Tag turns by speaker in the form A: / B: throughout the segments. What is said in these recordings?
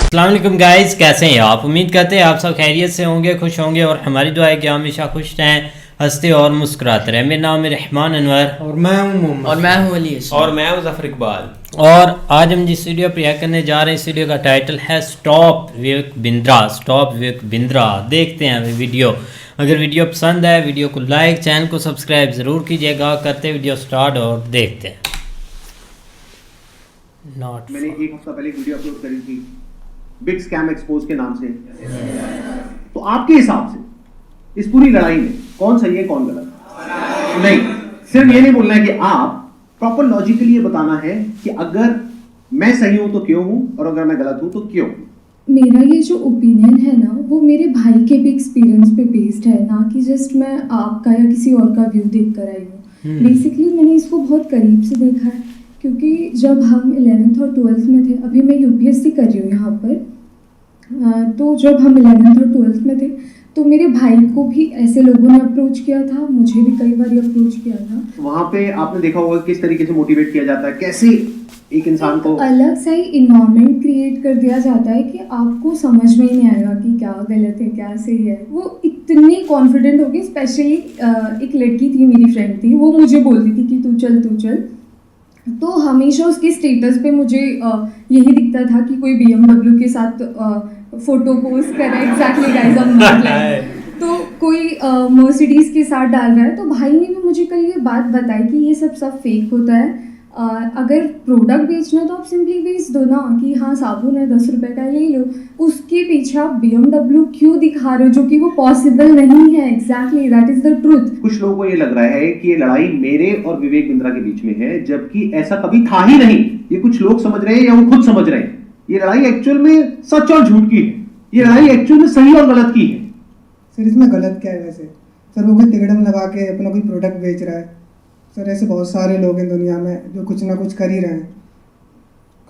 A: अस्सलाम वालेकुम गाइस, कैसे हैं आप? उम्मीद करते हैं आप सब खैरियत से होंगे, खुश होंगे और हमारी दुआ है कि हमेशा खुश रहें, हंसते और मुस्कुराते रहें। मेरा नाम है रहमान अनवर
B: और मैं हूं मोहम्मद
C: और मैं हूं अली
D: और मैं हूं ज़फर इकबाल।
A: और आज हम जिस वीडियो पर रिएक्ट करने जा रहे हैं, इस वीडियो का टाइटल है स्टॉप विवेक बिंद्रा। स्टॉप विवेक बिंद्रा। देखते हैं वीडियो। अगर वीडियो पसंद है वीडियो को लाइक, चैनल को सब्सक्राइब ज़रूर कीजिएगा। करते वीडियो स्टार्ट और देखते हैं।
E: मैंने एक हफ्ता पहले एक वीडियो अपलोड करी थी बिग स्कैम एक्सपोज के नाम से। तो आपके हिसाब से इस पूरी लड़ाई में कौन सही है कौन गलत? नहीं, सिर्फ ये नहीं बोलना है कि आप प्रॉपर लॉजिकली ये बताना है कि अगर मैं सही हूं तो क्यों हूं और अगर मैं गलत हूं तो क्यों।
F: मेरा ये जो ओपिनियन है ना, वो मेरे भाई के भी एक्सपीरियंस पे बेस्ड है, ना कि जस्ट मैं आपका या किसी और का व्यू देख कर आई हूँ। बेसिकली मैंने इसको बहुत करीब से देखा है, क्योंकि जब हम 11th और 12th में थे, अभी मैं यूपीएससी कर रही हूँ यहाँ पर, तो जब हम 11th और 12th में थे तो मेरे भाई को भी ऐसे लोगों ने अप्रोच किया था, मुझे भी कई बार अप्रोच किया था।
E: वहाँ पे आपने देखा होगा किस तरीके से मोटिवेट किया जाता है, कैसे एक इंसान को
F: अलग सा ही इन्वायरमेंट क्रिएट कर दिया जाता है कि आपको समझ में ही नहीं आएगा कि क्या गलत है क्या सही है। वो इतनी कॉन्फिडेंट हो गई। स्पेशली एक लड़की थी, मेरी फ्रेंड थी, वो मुझे बोलती थी कि तू चल। तो हमेशा उसके स्टेटस पे मुझे यही दिखता था कि कोई BMW के साथ फोटो पोस्ट कर रहा है। एग्जैक्टली गाइस, हम नॉट लाइक। तो कोई मर्सिडीज के साथ डाल रहा है। तो भाई ने भी मुझे कल ये बात बताई कि ये सब फेक होता है। अगर प्रोडक्ट बेचना है तो आप सिंपली बेच दो ना, कि हाँ साबुन है 10 रुपए का ले लो। उसके पीछे आप BMW क्यों दिखा रहे हो, जो कि वो पॉसिबल नहीं है। Exactly, that is the truth.
E: कुछ लोगों को ये लग रहा है कि ये लड़ाई मेरे और विवेक बिंद्रा के बीच में है, जबकि ऐसा कभी था ही नहीं। ये कुछ लोग समझ रहे हैं या वो खुद समझ रहे हैं। ये लड़ाई एक्चुअल में सच और झूठ की है। ये लड़ाई एक्चुअल में सही और गलत की है।
B: सर इसमें गलत क्या है वैसे? सर वो कोई तिकड़म लगा के अपना कोई प्रोडक्ट बेच रहा है। सर ऐसे बहुत सारे लोग हैं दुनिया में जो कुछ ना कुछ कर ही रहे हैं,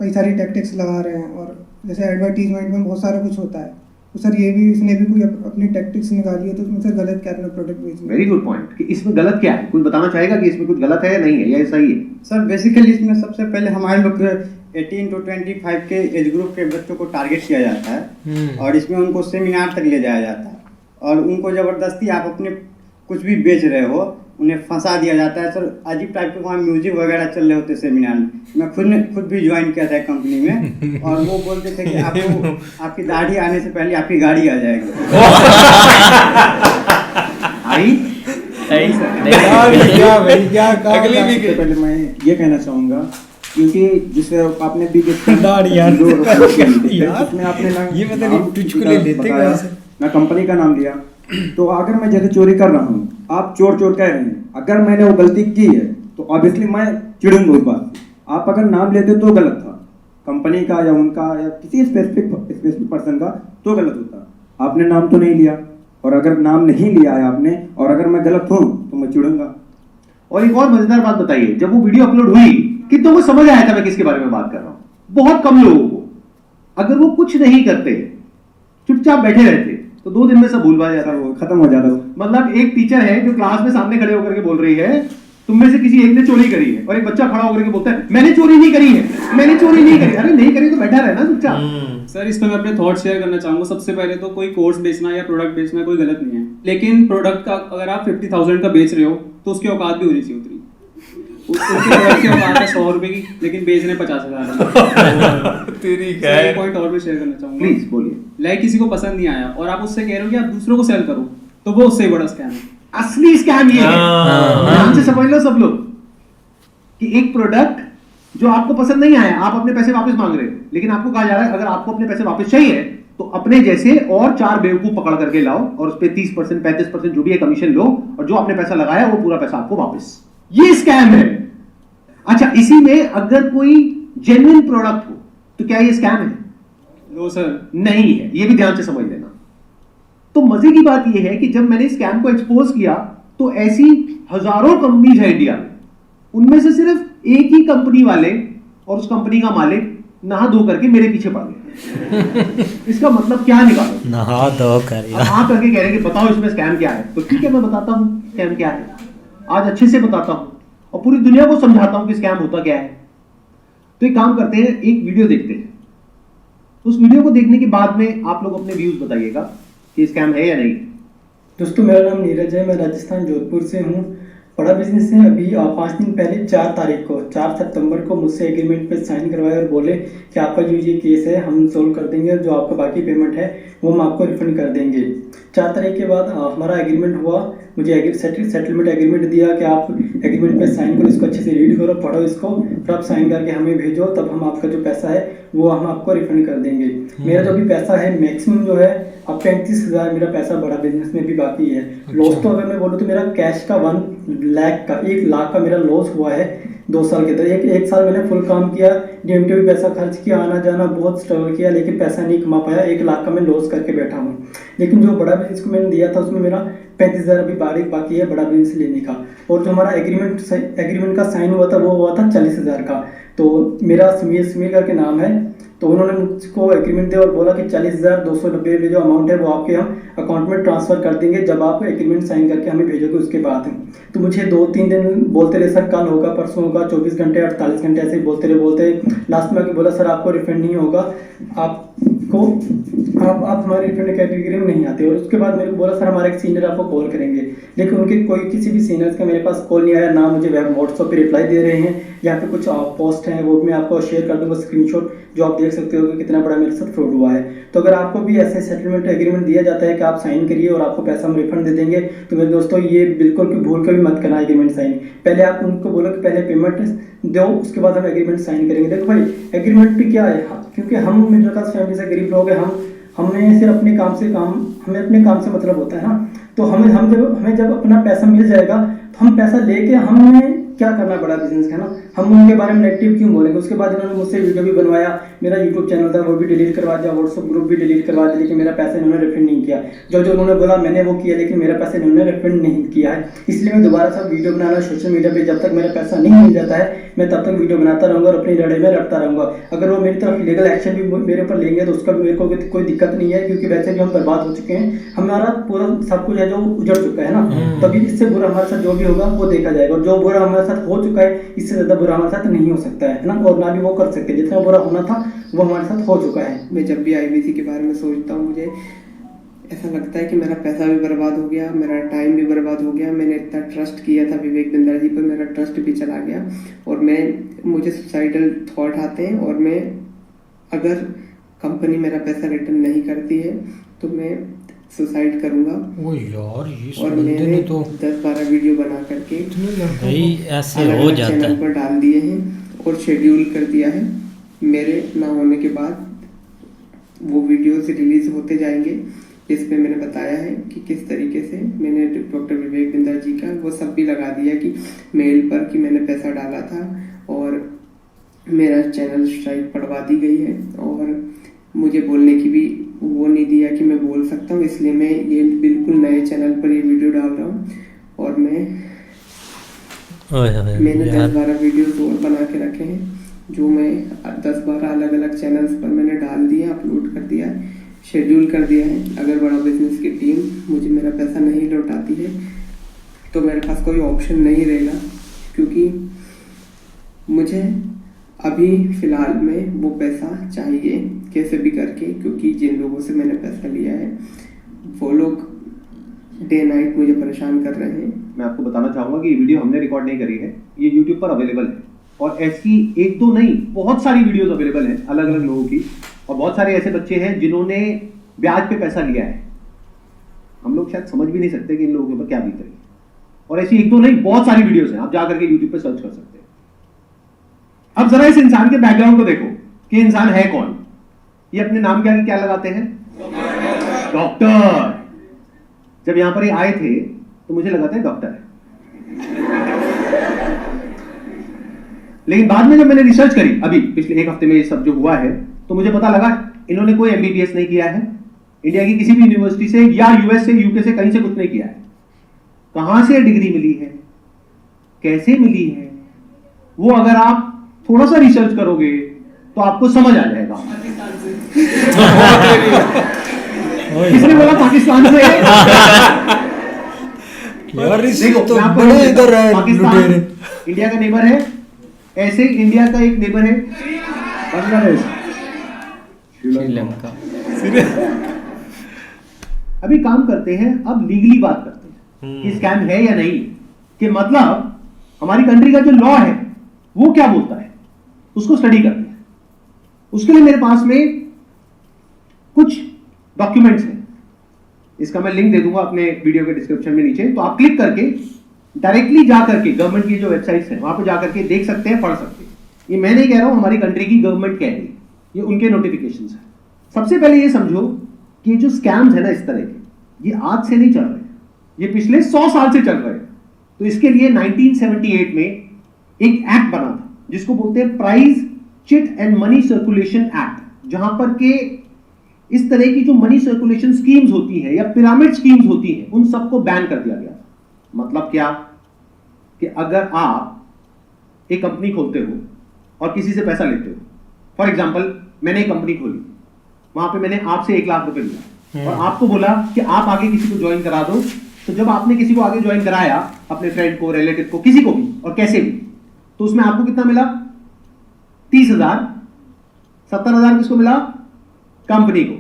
B: कई सारी टैक्टिक्स लगा रहे हैं। और जैसे एडवर्टीजमेंट में बहुत सारा कुछ होता है, तो सर ये भी इसने भी कोई अपनी टैक्टिक्स निकाली है, तो उसमें सर गलत क्या अपना प्रोडक्ट बेचना?
E: वेरी गुड पॉइंट कि इसमें गलत क्या है। कोई बताना चाहेगा कि इसमें कुछ गलत है या नहीं है या सही है?
G: सर बेसिकली इसमें सबसे पहले हमारे लोग 18 to 25 के एज ग्रुप के बच्चों को टारगेट किया जाता है और इसमें उनको सेमिनार तक ले जाया जाता है और उनको ज़बरदस्ती आप अपने कुछ भी बेच रहे हो उन्हें फंसा दिया जाता है। सर अजीब टाइप के वहाँ म्यूजिक वगैरह चल रहे होते सेमिनार में। मैं खुद भी ज्वाइन किया था कंपनी में और वो बोलते थे कि आपको आपकी दाढ़ी आने से पहले आपकी गाड़ी आ जाएगी।
H: पहले मैं ये कहना चाहूँगा, क्योंकि जिसे आपने भी मैं कंपनी का नाम लिया, तो अगर मैं जैसे चोरी कर रहा हूँ, आप चोर कह रहे हैं, अगर मैंने वो गलती की है तो ऑब्वियसली मैं चिढ़ूंगा उस बात से। आप अगर नाम लेते तो गलत था, कंपनी का या उनका या किसी स्पेसिफिक पर्सन का, तो गलत होता। आपने नाम तो नहीं लिया, और अगर नाम नहीं लिया है आपने और अगर मैं गलत हूँ तो मैं चिढ़ूंगा।
E: और एक और मजेदार बात बताइए, जब वो वीडियो अपलोड हुई कितनों को समझ आया था मैं किसके बारे में बात कर रहा हूँ? बहुत कम लोगों को। अगर वो कुछ नहीं करते, चुपचाप बैठे रहते, तो 2 दिन में सब भूल जाता, वो खत्म हो जाता। मतलब एक टीचर है जो क्लास में सामने खड़े होकर के बोल रही है तुम में से किसी एक ने चोरी करी है, और एक बच्चा खड़ा होकर के बोलता है मैंने चोरी नहीं करी है, मैंने चोरी नहीं करी। अरे नहीं करी तो बैठा रहना चुपचाप।
I: सर इसमें मैं अपने थॉट शेयर करना चाहूँगा। सबसे पहले तो कोई कोर्स बेचना या प्रोडक्ट बेचना कोई गलत नहीं है, लेकिन प्रोडक्ट का अगर आप 50,000 का बेच रहे हो तो उसकी औकात भी होनी चाहिए उतनी। उसकी प्रोडक्ट की औकात है 100 रुपए की, लेकिन बेच रहे 50,000। एक पॉइंट और भी शेयर करना चाहूँगा।
E: प्लीज बोलिए।
I: लाइक किसी को पसंद नहीं आया और आप उससे कह रहे हो कि आप दूसरों को सेल करो, तो वो उससे बड़ा स्कैम है।
E: असली स्कैम ये है, ध्यान से समझ लो सब लोग, कि एक प्रोडक्ट जो आपको पसंद नहीं आया, आप अपने पैसे वापस मांग रहे हो, लेकिन आपको कहा जा रहा है अगर आपको अपने पैसे वापस चाहिए तो अपने जैसे और 4 बेवकूफ पकड़ करके लाओ और उस पर 30% 35% जो भी है कमीशन लो, और जो आपने पैसा लगाया वो पूरा पैसा आपको वापस। ये स्कैम है। अच्छा, इसी में अगर कोई जेन्युइन प्रोडक्ट हो तो क्या ये स्कैम है?
I: नो सर,
E: नहीं है। ये भी ध्यान से समझ लेना। तो मजे की बात यह है कि जब मैंने स्कैम को एक्सपोज किया तो ऐसी हजारों कंपनीज है इंडिया में, उनमें से सिर्फ एक ही कंपनी वाले और उस कंपनी का मालिक नहा धो करके मेरे पीछे पड़ गए। इसका मतलब क्या निकालो?
A: नहा धो कर
E: आप कह रहे हैं कि बताओ इसमें स्कैम क्या है, तो ठीक है मैं बताता हूं स्कैम क्या है। आज अच्छे से बताता हूं। और पूरी दुनिया को समझाता हूं कि स्कैम होता क्या है। तो एक काम करते हैं, एक वीडियो देखते हैं, उस वीडियो को देखने के बाद में आप लोग अपने व्यूज बताइएगा कि स्कैम है या नहीं।
C: दोस्तों मेरा नाम नीरज है, मैं राजस्थान जोधपुर से हूँ। बड़ा बिजनेस है। अभी 5 दिन पहले 4 तारीख को 4 सितंबर को मुझसे एग्रीमेंट पे साइन करवाए और बोले कि आपका जो ये केस है हम सोल्व कर देंगे और जो आपका बाकी पेमेंट है वो हम आपको रिफंड कर देंगे। 4 तारीख के बाद हमारा एग्रीमेंट हुआ, मुझे सेटलमेंट एग्रीमेंट दिया कि आप एग्रीमेंट पे साइन करो, इसको अच्छे से रीड करो, पढ़ो इसको, फिर आप साइन करके हमें भेजो, तब हम आपका जो पैसा है वो हम आपको रिफंड कर देंगे। मेरा जो भी पैसा है मैक्सिमम जो है अब 35,000 मेरा पैसा बड़ा बिजनेस में भी बाकी है। लॉस तो अगर मैं बोलूँ तो मेरा कैश का 1 लाख का मेरा लॉस हुआ है 2 साल के अंदर। एक साल मैंने फुल काम किया, डीएमटी भी पैसा खर्च किया, आना जाना बहुत स्ट्रगल किया, लेकिन पैसा नहीं कमा पाया। 1 लाख का मैं लॉस करके बैठा हूँ। लेकिन जो बड़ा बिजनेस को मैंने दिया था उसमें मेरा 35,000 अभी बाकी है बड़ा बिजनेस लेने का। और जो हमारा एग्रीमेंट का साइन हुआ था वो हुआ था 40,000 का। तो मेरा समीर करके नाम है, तो उन्होंने मुझको एग्रीमेंट दिया और बोला कि 40,290 जो अमाउंट है वो आपके हम अकाउंट में ट्रांसफ़र कर देंगे जब आप एग्रीमेंट साइन करके हमें भेजोगे उसके बाद। तो मुझे 2-3 दिन बोलते रहे, सर कल होगा, परसों होगा, 24 घंटे 48 घंटे ऐसे ही बोलते लास्ट में आके बोला सर आपको रिफंड नहीं होगा, आप हमारे रिफंड कैटेगरी में नहीं आते। और उसके बाद मेरे को बोला सर हमारे एक सीनियर आपको कॉल करेंगे, लेकिन उनके किसी भी सीनियर्स का मेरे पास कॉल नहीं आया, ना मुझे व्हाट्सएप पे रिप्लाई दे रहे हैं। यहाँ पे कुछ पोस्ट हैं वो भी मैं आपको शेयर कर दूँगा स्क्रीनशॉट, जो आप देख सकते हो कि कितना बड़ा मेरे साथ फ्रॉड हुआ है। तो अगर आपको भी ऐसे सेटलमेंट एग्रीमेंट दिया जाता है कि आप साइन करिए और आपको पैसा हम रिफंड दे देंगे, तो मेरे दोस्तों ये बिल्कुल भी भूल कर भी मत करना एग्रीमेंट साइन। पहले आप उनको बोलो कि पहले पेमेंट दो, उसके बाद हम एग्रीमेंट साइन करेंगे। देखो भाई एग्रीमेंट क्या है, क्योंकि हम मिडिल क्लास फैमिली से गरीब लोग हैं, हमें सिर्फ अपने काम से मतलब होता है ना। तो हमें जब अपना पैसा मिल जाएगा तो हम पैसा लेके हमें क्या करना बड़ा बिजनेस है ना, हम उनके बारे में नेगेटिव क्यों बोलेंगे। उसके बाद इन्होंने मुझसे वीडियो भी बनवाया, मेरा यूट्यूब चैनल था वो भी डिलीट करवा दिया, व्हाट्सअप ग्रुप भी डिलीट करवा दिया, लेकिन मेरा पैसा इन्होंने रिफंड नहीं किया। जो उन्होंने बोला मैंने वो किया, लेकिन मेरा पैसा इन्होंने रिफंड नहीं किया है। इसलिए मैं दोबारा से वीडियो बनाना सोशल मीडिया पर जब तक मेरा पैसा नहीं मिल जाता है मैं तब तक वीडियो बनाता रहूँगा और अपनी लड़ाई में लड़ता रहूँगा। अगर वो मेरी तरफ लीगल एक्शन भी मेरे ऊपर लेंगे तो उसका मेरे को कोई दिक्कत नहीं है, क्योंकि वैसे भी हम बर्बाद हो चुके हैं, हमारा पूरा सब कुछ है जो उजड़ चुका है ना। तभी इससे बुरा हमारे साथ जो भी होगा वो देखा जाएगा, और जो बुरा हमारे साथ हो चुका है इससे ज़्यादा बुरा हमारे साथ नहीं हो सकता है ना, और ना भी वो कर सकते। जितना बुरा होना था वो हमारे साथ हो चुका है।
D: मैं जब भी आईबीसी के बारे में सोचता हूँ मुझे ऐसा लगता है कि मेरा पैसा भी बर्बाद हो गया, मेरा टाइम भी बर्बाद हो गया। मैंने इतना ट्रस्ट किया था विवेक बिंद्रा जी पर, मेरा ट्रस्ट भी चला गया और मुझे सुसाइडल थॉट आते हैं। और मैं अगर कंपनी मेरा पैसा रिटर्न नहीं करती है तो मैं सुसाइड करूँगा।
A: ओ यार ये
D: और मैंने तो 10-12 वीडियो बना करके
A: भाई ऐसे हो जाता है,
D: चैनल पर डाल दिए हैं और शेड्यूल कर दिया है। मेरे ना होने के बाद वो वीडियोस रिलीज होते जाएंगे जिसमें मैंने बताया है कि किस तरीके से मैंने डॉक्टर विवेक बिंद्रा जी का वो सब भी लगा दिया कि मेल पर कि मैंने पैसा डाला था और मेरा चैनल स्ट्राइक पड़वा दी गई है। और मुझे बोलने की भी वो नहीं दिया कि मैं बोल सकता हूँ, इसलिए मैं ये बिल्कुल नए चैनल पर ये वीडियो डाल रहा हूँ। और मैंने 10-12 वीडियोस और बना के रखे हैं जो मैं 10-12 अलग अलग चैनल्स पर मैंने डाल दिया, अपलोड कर दिया, शेड्यूल कर दिया है। अगर बड़ा बिजनेस की टीम मुझे मेरा पैसा नहीं लौटाती है तो मेरे पास कोई ऑप्शन नहीं रहेगा, क्योंकि मुझे अभी फ़िलहाल में वो पैसा चाहिए कैसे भी करके, क्योंकि जिन लोगों से मैंने पैसा लिया है वो लोग डे नाइट मुझे परेशान कर रहे हैं।
E: मैं आपको बताना चाहूँगा कि ये वीडियो हमने रिकॉर्ड नहीं करी है, ये यूट्यूब पर अवेलेबल है और ऐसी 1-2 नहीं बहुत सारी वीडियोस अवेलेबल हैं अलग अलग लोगों की। और बहुत सारे ऐसे बच्चे हैं जिन्होंने ब्याज पे पैसा लिया है, हम लोग शायद समझ भी नहीं सकते कि इन लोगों के ऊपर क्या बीत रही है। और ऐसी 1-2 नहीं बहुत सारी वीडियोस हैं, आप जाकर के यूट्यूब पे सर्च कर सकते हैं। अब जरा इस इंसान के बैकग्राउंड को देखो कि इंसान है कौन। ये अपने नाम के आगे क्या लगाते हैं? डॉक्टर। जब यहां पर ये आए थे तो मुझे लगा था डॉक्टर है, लेकिन बाद में जब मैंने रिसर्च करी अभी पिछले 1 हफ्ते में ये सब जो हुआ है तो मुझे पता लगा इन्होंने कोई एमबीबीएस नहीं किया है इंडिया की किसी भी यूनिवर्सिटी से या यूएस से यूके से कहीं से कुछ नहीं किया है। कहां से डिग्री मिली है, कैसे मिली है, वो अगर आप थोड़ा सा रिसर्च करोगे तो आपको समझ आ जाएगा। किसने बोला पाकिस्तान से?
J: यार
E: देखो,
J: तो
E: मैं आपको
J: बड़े इधर है
E: पाकिस्तान इंडिया का नेबर है, ऐसे ही इंडिया का एक नेबर है
H: बांग्लादेश,
A: श्रीलंका।
E: अभी काम करते हैं, अब लीगली बात करते हैं कि स्कैम है या नहीं, कि मतलब हमारी कंट्री का जो लॉ है वो क्या बोलता है, उसको स्टडी करते हैं। उसके लिए मेरे पास में कुछ डॉक्यूमेंट्स हैं, इसका मैं लिंक दे दूंगा अपने वीडियो के डिस्क्रिप्शन में नीचे, तो आप क्लिक करके डायरेक्टली जा करके गवर्नमेंट की जो वेबसाइट्स हैं वहां पे जा करके देख सकते हैं, पढ़ सकते हैं। ये मैं नहीं कह रहा हूं, हमारी कंट्री की गवर्नमेंट कह रही है, ये उनके नोटिफिकेशंस हैं। सबसे पहले ये समझो कि जो स्कैम्स है ना इस तरह के, ये आज से नहीं चल रहे, ये पिछले 100 साल से चल रहे हैं। तो इसके लिए 1978 में एक एक्ट बना था जिसको बोलते हैं prize chit and money circulation act, जहां पर के इस तरह की जो मनी सर्कुलेशन स्कीम्स होती हैं या पिरामिड स्कीम्स होती हैं उन सबको बैन कर दिया गया था। मतलब क्या कि अगर आप एक कंपनी खोलते हो और किसी से पैसा लेते हो, फॉर एग्जांपल मैंने एक कंपनी खोली, वहां पे मैंने आपसे 1 लाख रुपए लिया और आपको बोला कि आप आगे किसी को ज्वाइन करा दो। तो जब आपने किसी को आगे ज्वाइन कराया, अपने फ्रेंड को, रिलेटिव को, किसी को भी और कैसे भी, तो उसमें आपको कितना मिला? 30,000। 70,000 किसको मिला? कंपनी को।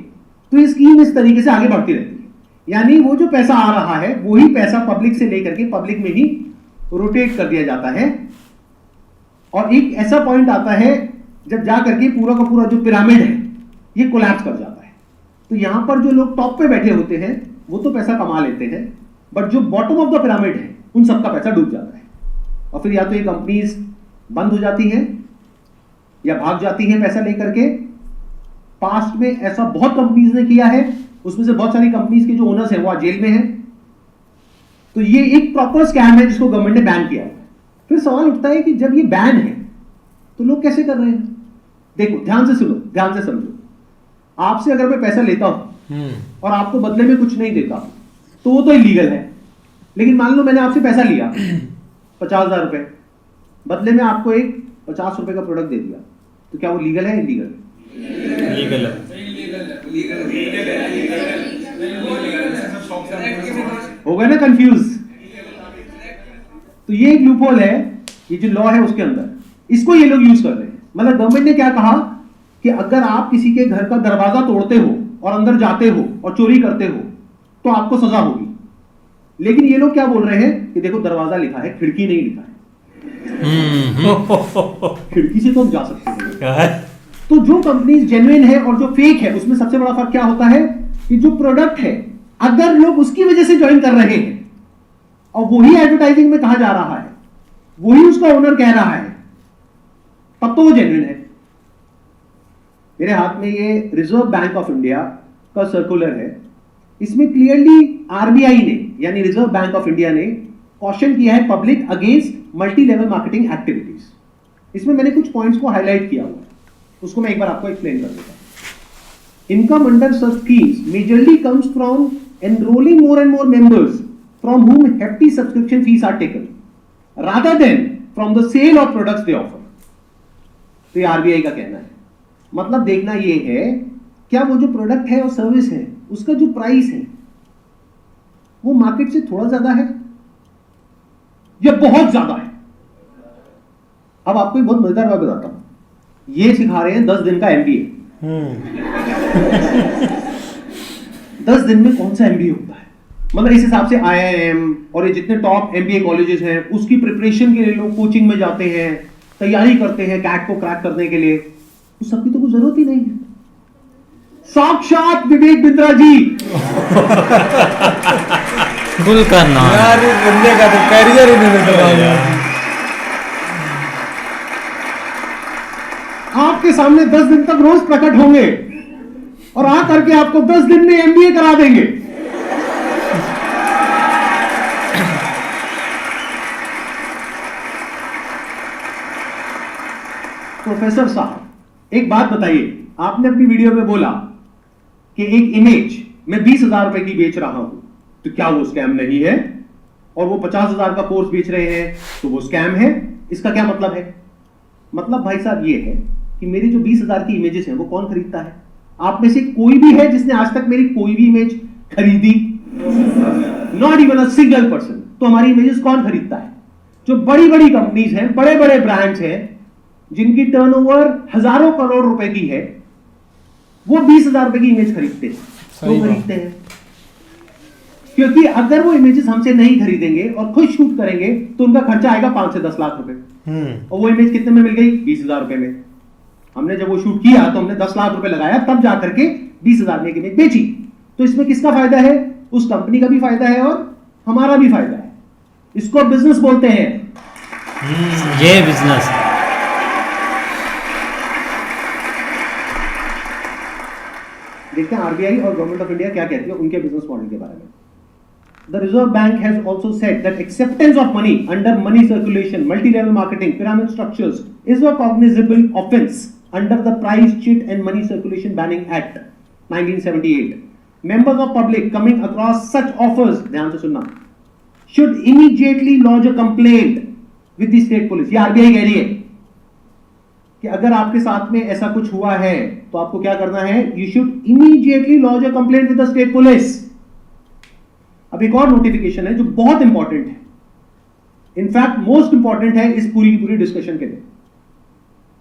E: तो ये स्कीम इस तरीके से आगे बढ़ती रहती है, यानी वो जो पैसा आ रहा है वही पैसा पब्लिक से लेकर के पब्लिक में ही रोटेट कर दिया जाता है। और एक ऐसा पॉइंट आता है जब जा करके पूरा का पूरा जो पिरामिड है ये कोलैप्स कर जाता है। तो यहां पर जो लोग टॉप पे बैठे होते हैं वो तो पैसा कमा लेते हैं, बट जो बॉटम ऑफ द पिरामिड है उन सबका पैसा डूब जाता है। और फिर या तो ये कंपनीज बंद हो जाती हैं या भाग जाती हैं पैसा लेकर के। पास्ट में ऐसा बहुत कंपनीज ने किया है, उसमें से बहुत सारी कंपनीज के जो ओनर्स हैं वो आज जेल में हैं। तो ये एक प्रॉपर स्कैम है जिसको गवर्नमेंट ने बैन किया है। फिर सवाल उठता है कि जब ये बैन है तो लोग कैसे कर रहे हैं? देखो, ध्यान से सुनो, ध्यान से समझो। आपसे अगर मैं पैसा लेता हूं और आपको बदले में कुछ नहीं देता तो वो तो इलीगल है। लेकिन मान लो मैंने आपसे पैसा लिया 50,000 रुपए, बदले में आपको एक 50 रुपए का प्रोडक्ट दे दिया, तो क्या वो लीगल है? इलीगल?
A: लीगल है।
E: हो गए ना कंफ्यूज? तो ये एक लूपहोल है, ये जो लॉ है उसके अंदर, इसको ये लोग यूज कर रहे हैं। मतलब गवर्नमेंट ने क्या कहा कि अगर आप किसी के घर का दरवाजा तोड़ते हो और अंदर जाते हो और चोरी करते हो तो आपको सजा होगी। लेकिन ये लोग क्या बोल रहे हैं कि देखो दरवाजा लिखा है, खिड़की नहीं लिखा है। खिड़की से तो हम जा सकते हैं। तो जो कंपनीज जेन्युइन है और जो फेक है उसमें सबसे बड़ा फर्क क्या होता है कि जो प्रोडक्ट है अगर लोग उसकी वजह से ज्वाइन कर रहे हैं और वही एडवर्टाइजिंग में कहा जा रहा है, वही उसका ओनर कह रहा है, तब तो वो जेन्युइन है। मेरे हाथ में ये रिजर्व बैंक ऑफ इंडिया का सर्कुलर है। इसमें क्लियरली आरबीआई ने यानी रिजर्व बैंक ऑफ इंडिया ने कॉशन किया है public against multi level marketing activities. इसमें मैंने कुछ पॉइंट्स को हाईलाइट किया हुआ है, उसको मैं एक बार आपको एक्सप्लेन कर देता हूं। Income under such schemes majorly comes from enrolling more and more members from whom hefty subscription fees are taken rather than from the sale of products they offer। तो ये आरबीआई का कहना है। मतलब देखना ये है क्या वो जो प्रोडक्ट है और सर्विस है उसका जो प्राइस है वो मार्केट से थोड़ा ज्यादा है या बहुत ज्यादा है। अब आपको एक बहुत मजेदार बात बताता हूं। ये सिखा रहे हैं 10 दिन का एमबीए। 10 दिन में कौन सा एमबीए होता है? मतलब इस हिसाब से आईआईएम और ये जितने टॉप एमबीए कॉलेजेस हैं उसकी प्रिपरेशन के लिए लोग कोचिंग में जाते हैं, तैयारी करते हैं कैट को क्रैक करने के लिए, उस सबकी तो कोई जरूरत ही नहीं है। साक्षात विवेक बिंद्रा जी
A: फुल करना
J: यार, इस बंदे का तो करियर ही नहीं निकला।
E: आपके सामने 10 दिन तक रोज प्रकट होंगे और आ करके आपको 10 दिन में एमबीए करा देंगे। प्रोफेसर साहब, एक बात बताइए, आपने अपनी वीडियो में बोला कि एक इमेज मैं 20,000 रुपए की बेच रहा हूं, तो क्या वो स्कैम नहीं है? और वो 50,000 का कोर्स बेच रहे हैं तो वो स्कैम है? इसका क्या मतलब है? मतलब भाई साहब ये है कि मेरी जो 20,000 की इमेजेस हैं वो कौन खरीदता है? आप में से कोई भी है जिसने आज तक मेरी कोई भी इमेज खरीदी? Not even a single person. तो हमारी इमेजेस कौन खरीदता है? जो बड़ी बड़ी कंपनीज हैं, बड़े बड़े ब्रांड्स हैं, जिनकी टर्नओवर हजारों करोड़ रुपए की है, वो 20,000 रुपए की इमेज खरीदते हैं। क्यों खरीदते हैं? क्योंकि अगर वो इमेजेस हमसे नहीं खरीदेंगे और खुद शूट करेंगे तो उनका खर्चा आएगा 5 से 10 लाख रुपए। और वो इमेज कितने में मिल गई? 20,000 रुपए में। हमने जब वो शूट किया तो हमने 10 लाख रुपए लगाया, तब जाकर के 20,000 में एक इमेज बेची। तो इसमें किसका फायदा है? उस कंपनी का भी फायदा है और हमारा भी फायदा है। इसको बिजनेस बोलते हैं।
A: ये बिजनेस।
E: देखते हैं आरबीआई और गवर्नमेंट ऑफ इंडिया क्या कहती है उनके बिजनेस मॉडल के बारे में। The Reserve Bank has also said that acceptance of money under money circulation, multi-level marketing, pyramid structures is a cognizable offence under the Price, Cheat and Money Circulation Banning Act 1978. Members of public coming across such offers, ध्यान से सुनना, should immediately lodge a complaint with the state police. ये RBI कह रही है कि अगर आपके साथ में ऐसा कुछ हुआ है तो आपको क्या करना है? You should immediately lodge a complaint with the state police. अब एक और नोटिफिकेशन है जो बहुत इंपॉर्टेंट है, इनफैक्ट मोस्ट इंपॉर्टेंट है इस पूरी की पूरी डिस्कशन के लिए।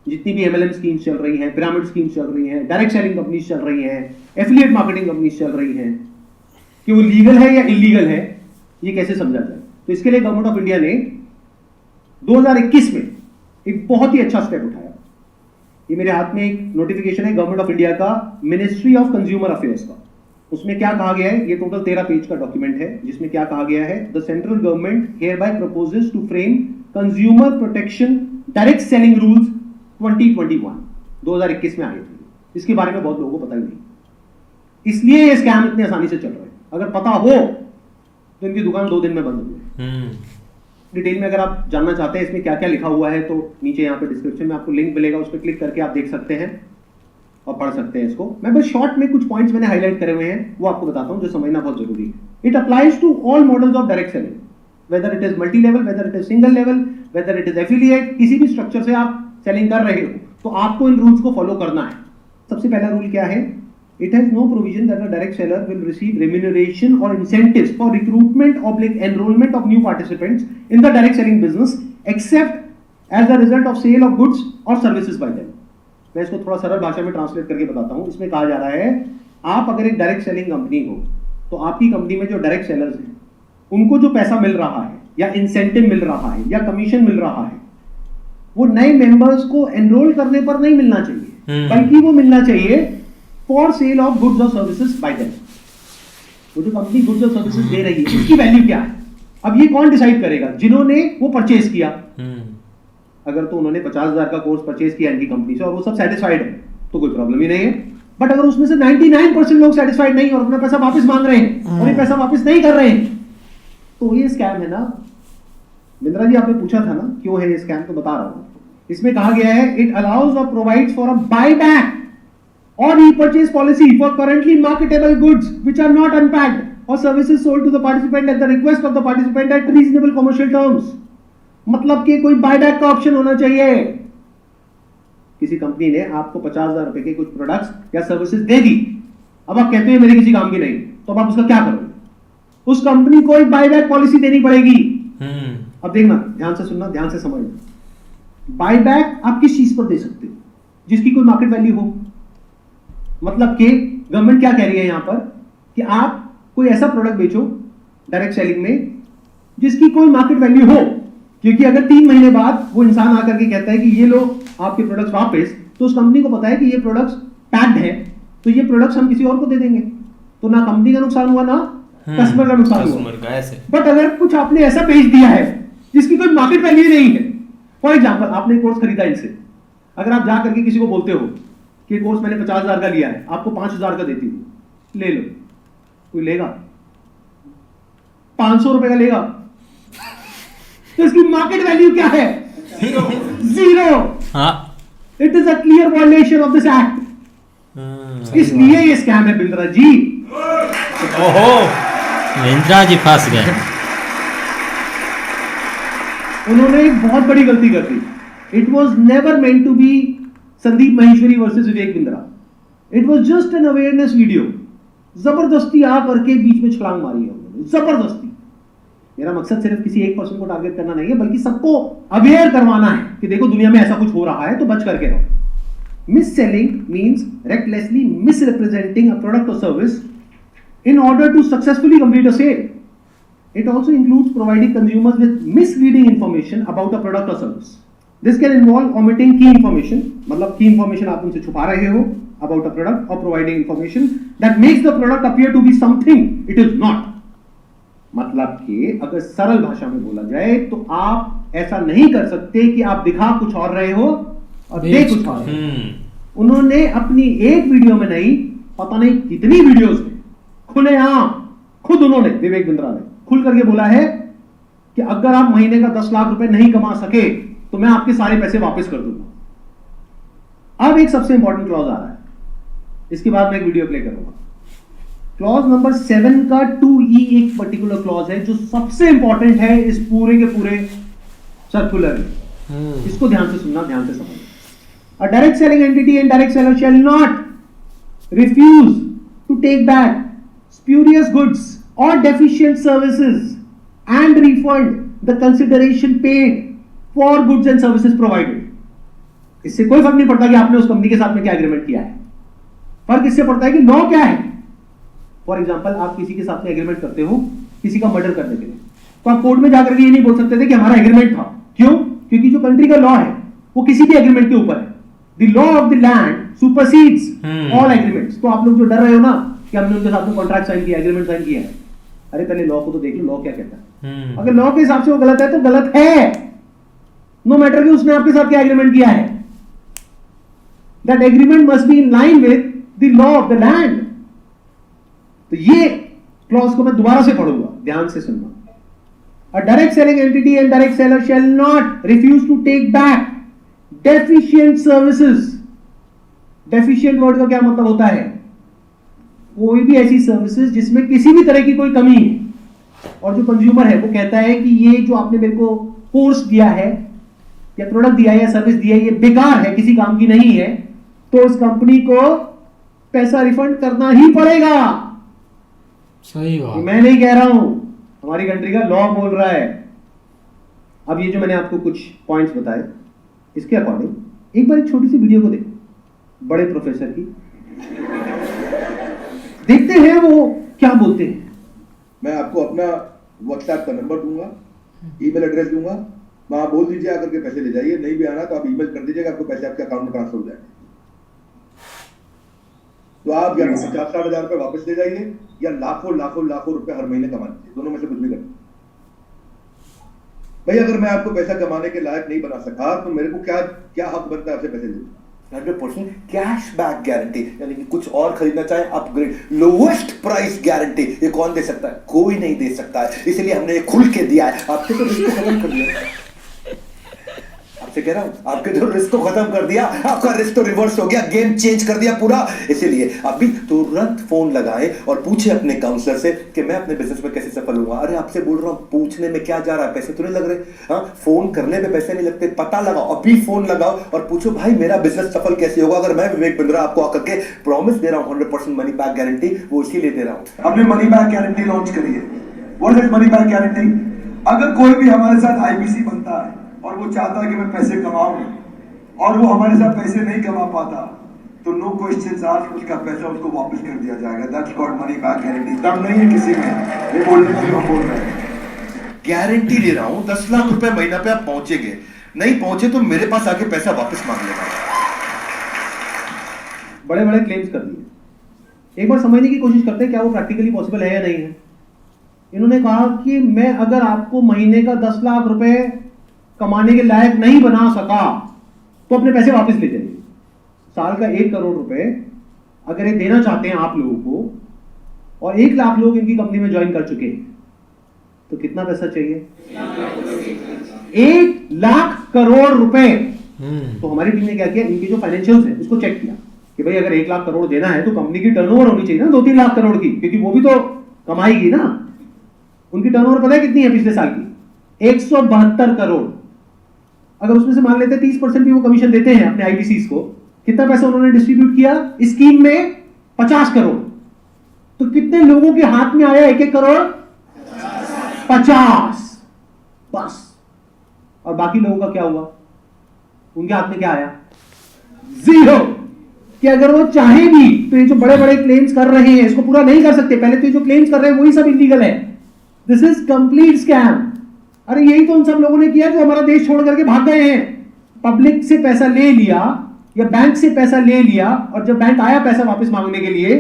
E: जितनी भी एमएलएम स्कीम्स चल रही हैं, पिरामिड स्कीम्स चल रही हैं, डायरेक्ट सेलिंग कंपनीज चल रही हैं, एफिलिएट मार्केटिंग कंपनीज चल रही हैं, कि वो लीगल है या इलीगल है, ये कैसे समझा जाए? तो इसके लिए गवर्नमेंट ऑफ इंडिया ने 2021 में एक बहुत ही अच्छा स्टेप उठाया। ये मेरे हाथ में एक नोटिफिकेशन है गवर्नमेंट ऑफ इंडिया का, मिनिस्ट्री ऑफ कंज्यूमर अफेयर्स का। उसमें क्या कहा गया है? ये टोटल 13 पेज का डॉक्यूमेंट है, जिसमें क्या कहा गया है? The central government hereby proposes to frame consumer protection direct selling rules 2021 में आए थे। इसके बारे में बहुत लोगों को पता ही नहीं, इसलिए ये स्कैम इतनी आसानी से चल रहे हैं। अगर पता हो तो इनकी दुकान 2 दिन में बंद हुई है। डिटेल में अगर आप जानना चाहते हैं इसमें क्या क्या लिखा हुआ है तो नीचे यहाँ पे डिस्क्रिप्शन में आपको लिंक मिलेगा, उस पर क्लिक करके आप देख सकते हैं और पढ़ सकते हैं इसको। मैं बस शॉर्ट में कुछ पॉइंट्स मैंने हाईलाइट करे हुए हैं, वो आपको बताता हूं जो समझना बहुत जरूरी है। It applies to all models of direct selling, whether it is multi level, whether it is single level, whether it is affiliate, किसी भी स्ट्रक्चर से आप सेलिंग कर रहे हो तो आपको इन रूल्स को फॉलो करना है। सबसे पहला रूल क्या है? It has no provision that a direct seller will receive remuneration और incentives for recruitment oblique enrolment of new participants in the direct selling business except as the result of sale of goods और services by them. मैं इसको थोड़ा सरल भाषा में translate करके बताता हूं। इसमें कहा जा रहा है, आप अगर एक डायरेक्ट सेलिंग कंपनी हो तो आपकी कंपनी में जो डायरेक्ट सेलर्स हैं उनको जो पैसा मिल रहा है या इंसेंटिव मिल रहा है या कमीशन मिल रहा है, वो नए मेंबर्स को एनरोल करने पर नहीं मिलना चाहिए, बल्कि वो मिलना चाहिए फॉर सेल ऑफ गुड्स और सर्विसेज बाय देम। वो जो कंपनी गुड्स और सर्विसेज दे रही है उसकी वैल्यू क्या है? अब ये कौन डिसाइड करेगा? जिन्होंने वो परचेज किया। अगर तो उन्होंने 50,000 का कोर्स परचेज किया इनकी कंपनी से और वो सब सेटिस्फाइड है तो कोई प्रॉब्लम ही नहीं है। बट अगर उसमें से 99% लोग सेटिस्फाइड नहीं और अपना पैसा वापस मांग रहे हैं और ये पैसा वापस नहीं कर रहे हैं तो ये स्कैम है ना। बिंद्रा जी आपने पूछा था ना क्यों है ये स्कैम, तो बता रहा हूं। इसमें कहा गया है, इट अलाउज और प्रोवाइड्स फॉर अ बायबैक और repurchase policy for currently marketable goods which are not unpacked और services sold to the participant at the request of the participant at reasonable commercial terms. मतलब कि कोई buyback का option होना चाहिए। किसी company ने आपको 50,000 रुपए के कुछ प्रोडक्ट्स या सर्विसेज दे दी, अब आप कहते हैं मेरे किसी काम की नहीं, तो अब आप उसका क्या करोगे? उस कंपनी को एक बायबैक पॉलिसी देनी पड़ेगी। अब देखना, ध्यान से सुनना, ध्यान से समझना। बायबैक आप किस चीज पर दे सकते हो? जिसकी कोई मार्केट वैल्यू हो। मतलब कि गवर्नमेंट क्या कह रही है यहां पर कि आप कोई ऐसा प्रोडक्ट बेचो डायरेक्ट सेलिंग में जिसकी कोई मार्केट वैल्यू हो, क्योंकि अगर 3 महीने बाद वो इंसान आकर के कहता है कि ये लो आपके प्रोडक्ट्स वापस, तो उस कंपनी को पता है कि ये प्रोडक्ट्स पैक्ड है, तो ये प्रोडक्ट्स हम किसी और को दे देंगे, तो ना कंपनी का नुकसान हुआ ना कस्टमर का नुकसान हुआ। बट अगर कुछ आपने ऐसा बेच दिया है जिसकी कोई मार्केट वैल्यू नहीं है, फॉर एग्जाम्पल आपने कोर्स खरीदा इनसे, अगर आप जा करके किसी को बोलते हो कि कोर्स मैंने 50,000 का लिया है, आपको 5,000 का देती हूँ, ले लो, कोई लेगा? 500 रुपए का लेगा? तो इसकी मार्केट वैल्यू क्या है? Zero. It is a clear violation of this act. इसलिए ये स्कैम है बिंद्रा जी।
A: ओहो, बिंद्रा जी फंस गए।
E: उन्होंने एक बहुत बड़ी गलती कर दी। It was never meant to be Sandeep Maheshwari versus Vivek Bindra. It was just an awareness video. जबरदस्ती आ करके बीच में छलांग मारी है उन्होंने, जबरदस्ती। मेरा मकसद सिर्फ किसी एक पर्सन को टारगेट करना नहीं है, बल्कि सबको अवेयर करवाना है कि देखो दुनिया में ऐसा कुछ हो रहा है, तो बच करके रहो। Miss selling means recklessly misrepresenting a product or service in order to successfully complete a sale. It also includes providing consumers with misleading information about a product or service. This can involve omitting key information, मतलब key information आप उनसे छुपा रहे हो about a product, or providing information that makes the product appear to be something it is not. मतलब कि अगर सरल भाषा में बोला जाए तो आप ऐसा नहीं कर सकते कि आप दिखा कुछ और रहे हो और दे कुछ और रहे हो। उन्होंने अपनी एक वीडियो में नहीं, पता नहीं कितनी वीडियोस में खुलेआम खुद उन्होंने, विवेक बिंद्रा ने खुल करके बोला है कि अगर आप महीने का 10 लाख रुपए नहीं कमा सके तो मैं आपके सारे पैसे वापस कर दूंगा। अब एक सबसे इंपॉर्टेंट क्लॉज आ रहा है, इसके बाद मैं एक वीडियो प्ले करूंगा। क्लॉज नंबर 7 का 2E एक पर्टिकुलर क्लॉज है जो सबसे इंपॉर्टेंट है इस पूरे के पूरे सर्कुलर में। इसको ध्यान से सुनना, ध्यान से समझना। A direct selling entity and direct seller shall not refuse to take back spurious goods or deficient services and refund the consideration paid for goods and services provided. इससे कोई फर्क नहीं पड़ता कि आपने उस कंपनी के साथ में क्या एग्रीमेंट किया है, फर्क इससे पड़ता है कि लॉ क्या है। फॉर एग्जांपल, आप किसी के साथ में एग्रीमेंट करते हो किसी का मर्डर करने के लिए, तो आप कोर्ट में जाकर के ये नहीं बोल सकते थे कि हमारा एग्रीमेंट था। क्यों? क्योंकि जो कंट्री का लॉ है वो किसी भी एग्रीमेंट के ऊपर है। The law of the land supersedes all agreements. तो आप लोग जो डर रहे हो ना कि हमने उनके साथ में कॉन्ट्रैक्ट साइन किया, एग्रीमेंट साइन किया है, अरे पहले लॉ को तो देख लो, लॉ क्या कहता है। अगर लॉ के हिसाब से वो गलत है तो गलत है, नो मैटर कि उसने आपके साथ क्या एग्रीमेंट किया है। That agreement must be in line with the law of the land. तो ये क्लॉज को मैं दोबारा से पढ़ूंगा, ध्यान से सुनना। A direct selling entity and direct seller shall not refuse to take back deficient services. Deficient word का क्या मतलब होता है? कोई भी ऐसी सर्विसेज जिसमें किसी भी तरह की कोई कमी है और जो कंज्यूमर है वो कहता है कि ये जो आपने मेरे को कोर्स दिया है या प्रोडक्ट दिया है या सर्विस दिया है ये बेकार है, किसी काम की नहीं है, तो उस कंपनी को पैसा रिफंड करना ही पड़ेगा।
J: सही बात।
E: मैं नहीं कह रहा हूं, हमारी कंट्री का लॉ बोल रहा है। अब ये जो मैंने आपको कुछ पॉइंट्स बताए, इसके अकॉर्डिंग एक बार एक छोटी सी वीडियो को देखो बड़े प्रोफेसर की, देखते हैं वो क्या बोलते हैं।
K: मैं आपको अपना व्हाट्सएप का नंबर दूंगा, ईमेल एड्रेस दूंगा, वहां बोल दीजिए आकर के पैसे ले जाइए, नहीं भी आना तो आप ईमेल कर दीजिएगा, आपको पैसे आपके अकाउंट में ट्रांसफर हो जाएंगे। तो आप या 50-60 हजार रुपए वापस ले जाइए या लाखों लाखों लाखों रुपए हर महीने कमा लीजिए, दोनों में से कुछ भी करिए। भाई अगर मैं आपको पैसा कमाने के लायक नहीं बना सका तो मेरे को क्या हक बनता है आपसे पैसे लेने?
L: 100% कैश बैक गारंटी, यानी कि कुछ और खरीदना चाहे अपग्रेड, लोवेस्ट प्राइस गारंटी, ये कौन दे सकता है? कोई नहीं दे सकता है, इसलिए हमने ये खुल के दिया है। आपके तो रिस्क को खत्म कर दिया, आपसे कह रहा हूं, आपके जो रिस्क को खत्म कर दिया, आपका रिस्क तो रिवर्स हो गया, गेम चेंज कर दिया पूरा। इसीलिए अभी तुरंत फोन लगाए और पूछे अपने काउंसलर से कि मैं अपने बिजनेस में कैसे सफल होऊंगा। अरे आपसे बोल रहा हूं, पूछने में क्या जा रहा है, पैसे तो नहीं लग रहे। हाँ, फोन करने में पैसे नहीं लगते, पता लगाओ, अभी फोन लगाओ और पूछो भाई मेरा बिजनेस सफल कैसे होगा। अगर मैं विवेक बिंद्रा आपको आकर के प्रॉमिस दे रहा हूं 100% मनी बैक गारंटी, वो इसीलिए दे रहा हूं।
M: हमने मनी बैक गारंटी लॉन्च करी है। What is money back guarantee? अगर कोई भी हमारे साथ आईबीसी बनता है और वो चाहता है कि मैं पैसे कमाऊं और वो हमारे साथ पैसे नहीं कमा पाता, तो नो क्वेश्चंस आस्क्ड उसका पैसा उसको वापस कर दिया जाएगा। That's called money back guarantee. दम नहीं है किसी में, ये बोलने के लिए हम बोल रहे हैं।
L: गारंटी दे रहा हूं 10 लाख रुपए महीना पे आप पहुंचेंगे, नहीं पहुंचे तो मेरे पास आके पैसा वापस मांग लेना।
E: बड़े बड़े क्लेम्स कर दिए, एक बार समझने की कोशिश करते हैं क्या वो प्रैक्टिकली पॉसिबल है या नहीं है। इन्होंने कहा कि मैं अगर आपको महीने का 10 लाख रुपए कमाने के लायक नहीं बना सका तो अपने पैसे वापस ले जाइए। साल का 1 करोड़ रुपए अगर ये देना चाहते हैं आप लोगों को और 1 लाख लोग इनकी कंपनी में ज्वाइन कर चुके हैं, तो कितना पैसा चाहिए? 1 लाख करोड़ रुपए। तो हमारी टीम ने क्या किया, इनकी जो फाइनेंशियल्स है उसको चेक किया कि भाई अगर 1 लाख करोड़ देना है तो कंपनी की टर्नओवर होनी चाहिए ना 2-3 लाख करोड़ की, क्योंकि वो भी तो कमाएगी ना। उनकी टर्नओवर पता है कितनी है पिछले साल की? 172 करोड़। अगर उसमें से मान लेते 30% भी वो कमीशन देते हैं अपने आईबीसीज को, कितना पैसा उन्होंने डिस्ट्रीब्यूट किया इस स्कीम में? 50 करोड़। तो कितने लोगों के हाथ में आया 1-1 करोड़? 50 बस। और बाकी लोगों का क्या हुआ? उनके हाथ में क्या आया? 0। कि अगर वो चाहे भी तो ये जो बड़े बड़े क्लेम्स कर रहे हैं इसको पूरा नहीं कर सकते। पहले तो ये जो क्लेम्स कर रहे हैं वही सब इलीगल है। This is complete scam. अरे यही तो उन सब लोगों ने किया जो हमारा देश छोड़ करके भाग गए हैं। पब्लिक से पैसा ले लिया या बैंक से पैसा ले लिया, और जब बैंक आया पैसा वापस मांगने के लिए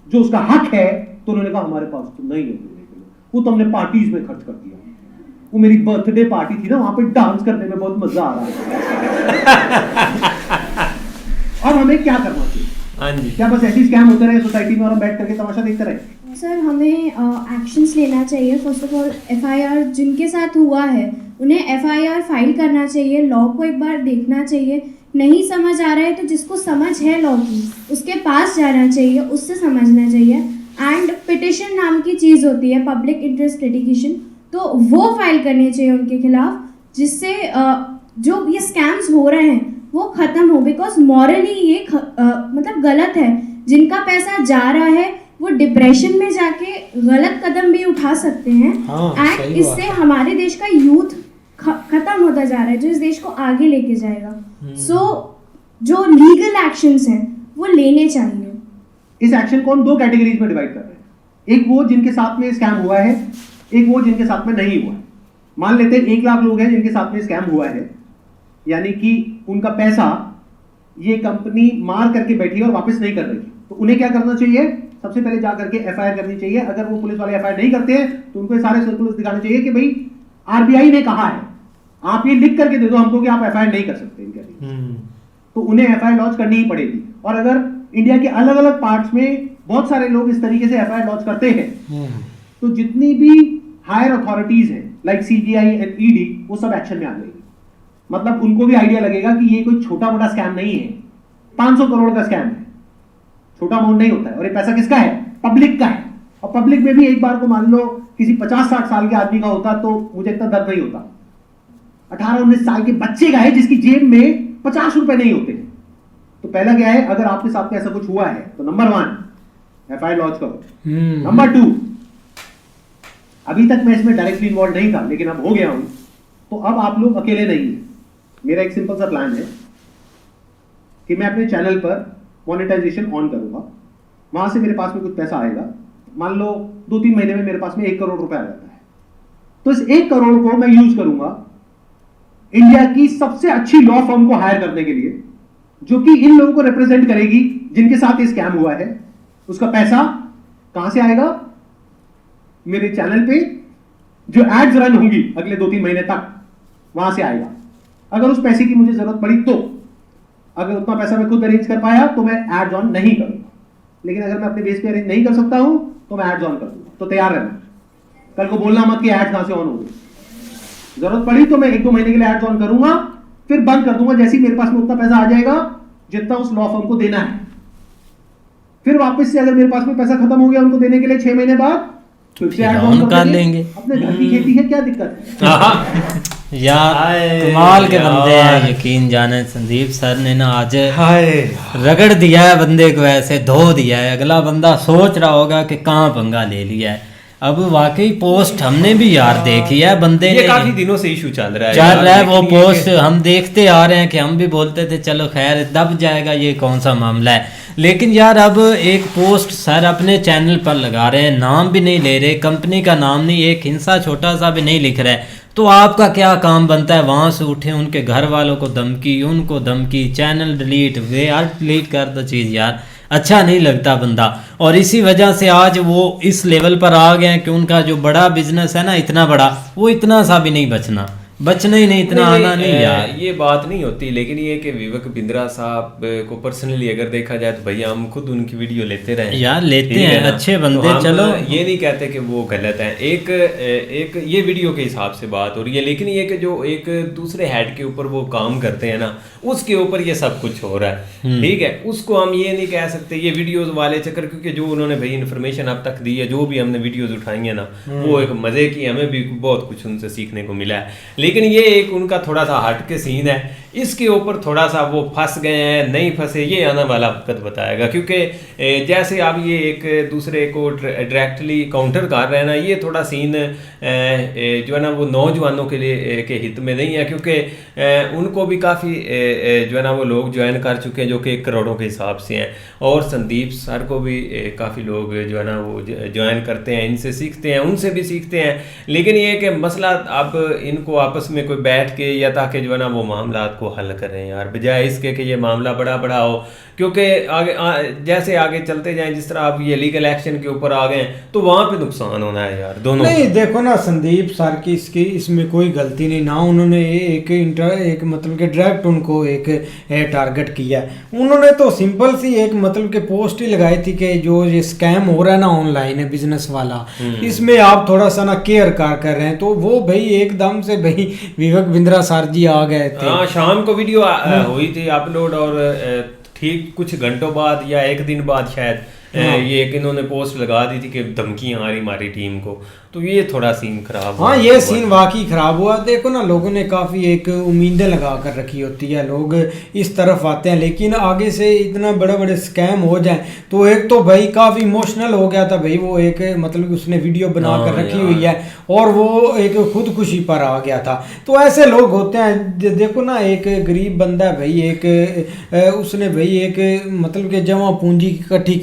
E: जो उसका हक है, तो उन्होंने कहा हमारे पास तो नहीं है देने के लिए, वो तो हमने पार्टीज में खर्च कर दिया। वो मेरी बर्थडे पार्टी थी ना, वहां पे डांस करने में बहुत मजा आ रहा है। अब हमें क्या करना चाहिए?
A: हाँ जी,
E: क्या बस ऐसी स्कैम होते रहे सोसाइटी में और हम बैठ करके तमाशा देखते रहे?
F: सर हमें एक्शंस लेना चाहिए। फर्स्ट ऑफ ऑल एफआईआर जिनके साथ हुआ है उन्हें एफआईआर फाइल करना चाहिए। लॉ को एक बार देखना चाहिए। नहीं समझ आ रहा है तो जिसको समझ है लॉ की उसके पास जाना चाहिए, उससे समझना चाहिए। एंड पिटिशन नाम की चीज़ होती है, पब्लिक इंटरेस्ट लिटिगेशन, तो वो फाइल करनी चाहिए उनके खिलाफ, जिससे जो ये स्कैम्स हो रहे हैं वो ख़त्म हो। बिकॉज मॉरली ये मतलब गलत है। जिनका पैसा जा रहा है वो डिप्रेशन में जाके गलत कदम भी उठा सकते हैं। एंड इससे हमारे देश का यूथ खत्म होता जा रहा है, जो इस देश को आगे लेके जाएगा। सो जो लीगल एक्शंस हैं वो लेने चाहिए।
E: इस एक्शन को हम 2 कैटेगरीज में डिवाइड कर रहे हैं। एक वो जिनके साथ में स्कैम हुआ है, एक वो जिनके साथ में नहीं हुआ है। मान लेते हैं 1 लाख लोग हैं जिनके साथ में स्कैम हुआ है, यानी कि उनका पैसा ये कंपनी मार करके बैठी है और वापस नहीं कर रही, तो उन्हें क्या करना चाहिए? सबसे पहले जा करके एफआईआर करनी चाहिए। अगर वो पुलिस वाले एफआईआर नहीं करते हैं तो उनको सारे सर्कुलर्स दिखाने चाहिए कि भाई आरबीआई ने कहा है, आप ये लिख करके दे दो हमको कि आप एफआईआर नहीं कर सकते इनके लिए। तो उन्हें एफआईआर लॉन्च करनी ही पड़ेगी। और अगर इंडिया के अलग अलग पार्ट्स में बहुत सारे लोग इस तरीके से एफआईआर लॉन्च करते हैं, तो जितनी भी हायर अथॉरिटीज हैं लाइक सीबीआई एंड ईडी, वो सब एक्शन में आ जाएगी। मतलब उनको भी आइडिया लगेगा कि ये कोई छोटा मोटा स्कैम नहीं है, 500 करोड़ का स्कैम है, छोटा अमाउंट नहीं होता है। और ये पैसा किसका है? पब्लिक का है। और पब्लिक में भी एक बार को मान लो किसी 50-60 साल के आदमी का होता तो मुझे इतना दर्द नहीं होता। 18-19 साल के बच्चे का है जिसकी जेब में 50 रुपए नहीं होते। तो पहला क्या है, अगर आपके साथ में ऐसा कुछ हुआ है तो नंबर 1 एफआईआर लॉन्च करो। नंबर 2, अभी तक मैं इसमें डायरेक्टली इन्वॉल्व नहीं था लेकिन अब हो गया हूं, तो अब आप लोग अकेले नहीं हैं। मेरा एक सिंपल सा प्लान है कि मैं अपने चैनल पर मोनेटाइजेशन ऑन करूंगा। वहां से मेरे पास में कुछ पैसा आएगा। मान लो 2-3 महीने में मेरे पास में 1 करोड़ रुपए आ जाता है, तो इस 1 करोड़ को मैं यूज करूंगा इंडिया की सबसे अच्छी लॉ फर्म को हायर करने के लिए, जो कि इन लोगों को रिप्रेजेंट करेगी जिनके साथ ये स्कैम हुआ है। उसका पैसा कहां से आएगा? मेरे चैनल पे जो एड्स रन होंगी अगले 2-3 महीने तक, वहां से आएगा। अगर उस पैसे की मुझे जरूरत पड़ी तो, अगर उतना पैसा मैं खुद अरेंज कर पाया तो मैं एड्स ऑन नहीं करूंगा, लेकिन अगर मैं अपने बेस पे अरेंज नहीं कर सकता हूं तो मैं एड्स ऑन कर दूंगा। तो तैयार रहना, कल को बोलना मत कि एड्स कहां से ऑन हो गई। जरूरत पड़ी तो मैं 1-2 महीने के लिए एड्स ऑन करूंगा, फिर बंद कर दूंगा जैसे ही मेरे पास में उतना पैसा आ जाएगा जितना उस लॉ फर्म को देना है। फिर वापस से अगर मेरे पास में पैसा खत्म हो गया उनको देने के लिए 6 महीने बाद, फिर से एड्स ऑन कर लेंगे। अपने घर की खेती है, क्या दिक्कत है?
A: यार कमाल के बंदे हैं, यकीन जाने संदीप सर ने ना आज रगड़ दिया है बंदे को, ऐसे धो दिया है। अगला बंदा सोच रहा होगा कि कहाँ पंगा ले लिया है। अब वाकई पोस्ट हमने भी यार देखी है, बंदे
N: ये काफी दिनों से इशू चल रहा
A: है वो पोस्ट हम देखते आ रहे हैं कि हम भी बोलते थे चलो खैर दब जाएगा, ये कौन सा मामला है। लेकिन यार अब एक पोस्ट सर अपने चैनल पर लगा रहे हैं, नाम भी नहीं ले रहे, कंपनी का नाम नहीं, एक हिंसा छोटा सा भी नहीं लिख रहा है, तो आपका क्या काम बनता है? वहाँ से उठे उनके घर वालों को धमकी, उनको धमकी, चैनल डिलीट, वे यार डिलीट कर दो चीज़ यार, अच्छा नहीं लगता बंदा। और इसी वजह से आज वो इस लेवल पर आ गए हैं कि उनका जो बड़ा बिजनेस है ना, इतना बड़ा, वो इतना सा भी नहीं बचना ही नहीं, इतना आना नहीं यार।
N: ये बात नहीं होती, लेकिन ये कि विवेक बिंद्रा साहब को पर्सनली अगर देखा जाए तो भैया हम खुद उनकी वीडियो लेते रहे
A: यार, लेते हैं अच्छे बंदे,
N: तो
A: चलो
N: ये नहीं कहते कि वो गलत है। एक ये वीडियो के हिसाब से बात हो रही है, लेकिन ये कि जो एक दूसरे हेड के ऊपर वो काम करते हैं ना, उसके ऊपर ये सब कुछ हो रहा है, ठीक है। उसको हम ये नहीं कह सकते ये वीडियोज वाले चक्कर, क्योंकि जो उन्होंने भाई इन्फॉर्मेशन अब तक दी है, जो भी हमने वीडियोज उठाई है ना, वो एक मजे की, हमें भी बहुत कुछ उनसे सीखने को मिला है। लेकिन ये एक उनका थोड़ा सा हट के सीन है, इसके ऊपर थोड़ा सा वो फंस गए हैं नहीं फंसे, ये आने वाला वक्त बताएगा। क्योंकि जैसे आप ये एक दूसरे को डायरेक्टली काउंटर कर रहे हैं ना, ये थोड़ा सीन जो है ना वो नौजवानों के लिए के हित में नहीं है, क्योंकि उनको भी काफ़ी जो है ना वो लोग ज्वाइन कर चुके हैं जो कि करोड़ों के हिसाब से हैं, और संदीप सर को भी काफ़ी लोग जो है ना वो ज्वाइन करते हैं, इनसे सीखते हैं, उनसे भी सीखते हैं। लेकिन ये कि मसला अब इनको आपस में कोई बैठ के या ताकि जो है ना वो मामला को हल करें यार, बजाय इसके कि ये मामला बड़ा बड़ा हो। क्योंकि आगे जैसे आगे चलते जाएं, जिस तरह आप ये लीगल एक्शन के ऊपर आ गए तो वहाँ पे नुकसान होना है यार दोनों।
J: नहीं देखो ना, संदीप सर की इसमें कोई गलती नहीं ना, उन्होंने एक मतलब कि डायरेक्ट उनको एक टारगेट किया। उन्होंने तो सिंपल सी एक मतलब कि पोस्ट ही लगाई थी कि जो ये स्कैम हो रहा है ना ऑनलाइन है बिजनेस वाला, इसमें आप थोड़ा सा ना केयर कर रहे हैं। तो वो भाई एकदम से भाई विवेक बिंद्रा सर जी आ गए थे।
N: हाँ, शाम को वीडियो हुई थी अपलोड, और ठीक कुछ घंटों बाद या एक दिन बाद शायद ये एक इन्होंने पोस्ट लगा दी थी कि धमकियां आ रही हमारी टीम को, तो ये थोड़ा सीन खराब हुआ।
J: हाँ, ये सीन वाकई खराब हुआ। देखो ना, लोगों ने काफ़ी एक उम्मीदें लगा कर रखी होती है, लोग इस तरफ आते हैं, लेकिन आगे से इतना बड़े बड़े स्कैम हो जाए तो एक तो भाई काफ़ी इमोशनल हो गया था भाई, वो एक मतलब उसने वीडियो बना कर रखी हुई है और वो एक खुदकुशी पर आ गया था। तो ऐसे लोग होते हैं। देखो ना, एक गरीब बंदा भाई, एक उसने भाई एक मतलब कि जमा पूंजी इकट्ठी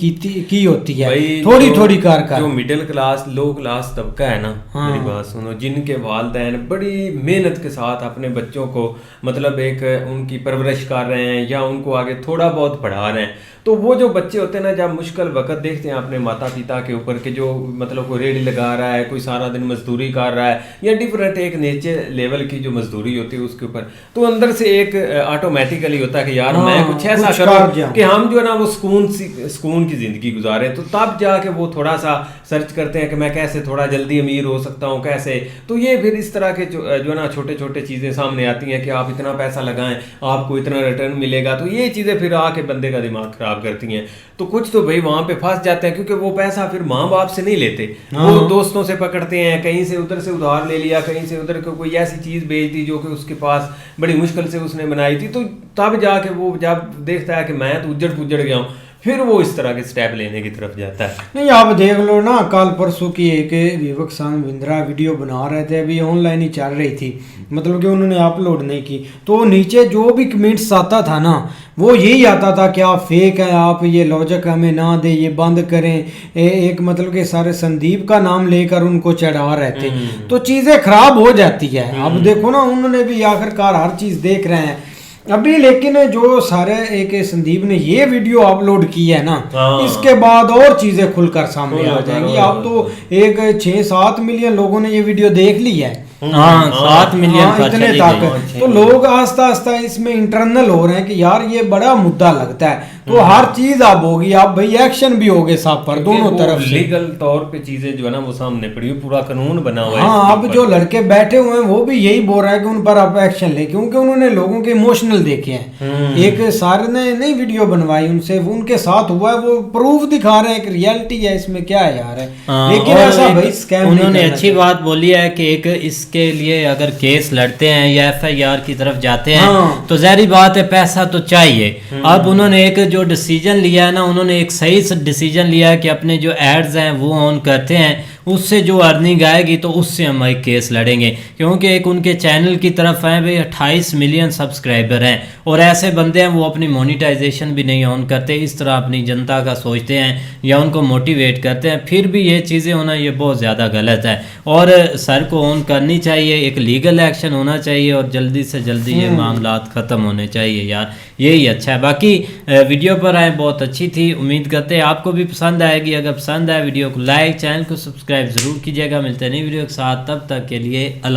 J: की होती है थोड़ी थोड़ी कर
N: जो मिडिल क्लास लो क्लास तबका है ना, मेरी बात सुनो, जिनके वालिदैन बड़ी मेहनत के साथ अपने बच्चों को मतलब एक उनकी परवरिश कर रहे हैं या उनको आगे थोड़ा बहुत पढ़ा रहे हैं, तो वो जो बच्चे होते हैं ना, जब मुश्किल वक्त देखते हैं अपने माता पिता के ऊपर के जो मतलब कोई रेडी लगा रहा है, कोई सारा दिन मजदूरी कर रहा है या डिफरेंट एक नीचे लेवल की जो मजदूरी होती है उसके ऊपर, तो अंदर से एक ऑटोमेटिकली होता है कि यार मैं कुछ ऐसा करूं कि हम जो है ना वो सुकून की जिंदगी गुजारे। तो तब जाके वो थोड़ा सा सर्च करते हैं कि मैं कैसे थोड़ा जल्दी अमीर हो सकता हूँ कैसे। तो ये फिर इस तरह के जो है ना छोटे छोटे चीज़ें सामने आती हैं कि आप इतना पैसा लगाएं आपको इतना रिटर्न मिलेगा, तो ये चीज़ें फिर आके बंदे का दिमाग खराब करती हैं। तो कुछ तो भाई वहाँ पे फंस जाते हैं, क्योंकि वो पैसा फिर माँ बाप से नहीं लेते, वो दोस्तों से पकड़ते हैं, कहीं से उधर से उधार ले लिया, कहीं से उधर कोई ऐसी चीज़ भेज दी जो कि उसके पास बड़ी मुश्किल से उसने बनाई थी। तो तब जाके वो जब देखता है कि मैं तो उजड़ पुजड़ गया हूँ, फिर वो इस तरह के स्टेप लेने की तरफ जाता है।
J: नहीं, आप देख लो ना, कल परसों की एक विवेक बिंद्रा वीडियो बना रहे थे, अभी ऑनलाइन ही चल रही थी, मतलब कि उन्होंने अपलोड नहीं की, तो नीचे जो भी कमेंट्स आता था ना वो यही आता था कि आप फेक हैं, आप ये लॉजिक हमें ना दे, ये बंद करें, एक मतलब कि सारे संदीप का नाम लेकर उनको चढ़ा रहे थे। तो चीज़ें खराब हो जाती है। अब देखो ना, उन्होंने भी आखिरकार हर चीज़ देख रहे हैं अभी, लेकिन जो सारे एक संदीप ने ये वीडियो अपलोड की है ना, इसके बाद और चीजें खुलकर सामने आ जाएंगी। अब तो एक 6-7 मिलियन लोगों ने ये वीडियो देख ली है।
A: 7 मिलियन
J: इतने तक तो लोग आस्ता आस्ता इसमें इंटरनल हो रहे हैं कि यार ये बड़ा मुद्दा लगता है, तो हर चीज अब होगी, अब भाई एक्शन भी होगे सब पर दोनों तरफ से।
N: लीगल तौर पे चीजें जो है ना वो सामने पड़ी हुई, पूरा कानून बना हुआ है।
J: हाँ, अब जो लड़के बैठे हुए हैं वो भी यही बोल रहा है कि उन पर आप एक्शन ले, क्योंकि उन्होंने लोगों के इमोशनल देखे हैं। एक सारे ने नहीं वीडियो बनवाई उनसे, उनके साथ हुआ है, वो प्रूफ दिखा रहे हैं कि रियलिटी है, इसमें क्या है यार है। लेकिन ऐसा भाई स्कैम
A: उन्होंने अच्छी बात बोली है कि एक इसके लिए अगर केस लड़ते हैं या FIR की तरफ जाते हैं तो ज़ाहिर बात है पैसा तो चाहिए। अब उन्होंने एक जो डिसीजन लिया है ना, उन्होंने एक सही डिसीजन लिया है कि अपने जो एड्स हैं वो ऑन करते हैं, उससे जो अर्निंग आएगी तो उससे हम एक केस लड़ेंगे, क्योंकि एक उनके चैनल की तरफ है भाई 28 मिलियन सब्सक्राइबर हैं, और ऐसे बंदे हैं वो अपनी मोनिटाइजेशन भी नहीं ऑन करते, इस तरह अपनी जनता का सोचते हैं या उनको मोटिवेट करते हैं, फिर भी ये चीज़ें होना ये बहुत ज़्यादा गलत है। और सर को ऑन करनी चाहिए, एक लीगल एक्शन होना चाहिए और जल्दी से जल्दी ये मामला ख़त्म होने चाहिए यार, यही अच्छा है। बाकी वीडियो पर आए बहुत अच्छी थी, उम्मीद करते हैं आपको भी पसंद आएगी। अगर पसंद आए वीडियो को लाइक, चैनल को सब्सक्राइब ज़रूर कीजिएगा। मिलते हैं नई वीडियो के साथ, तब तक के लिए अल्लाह।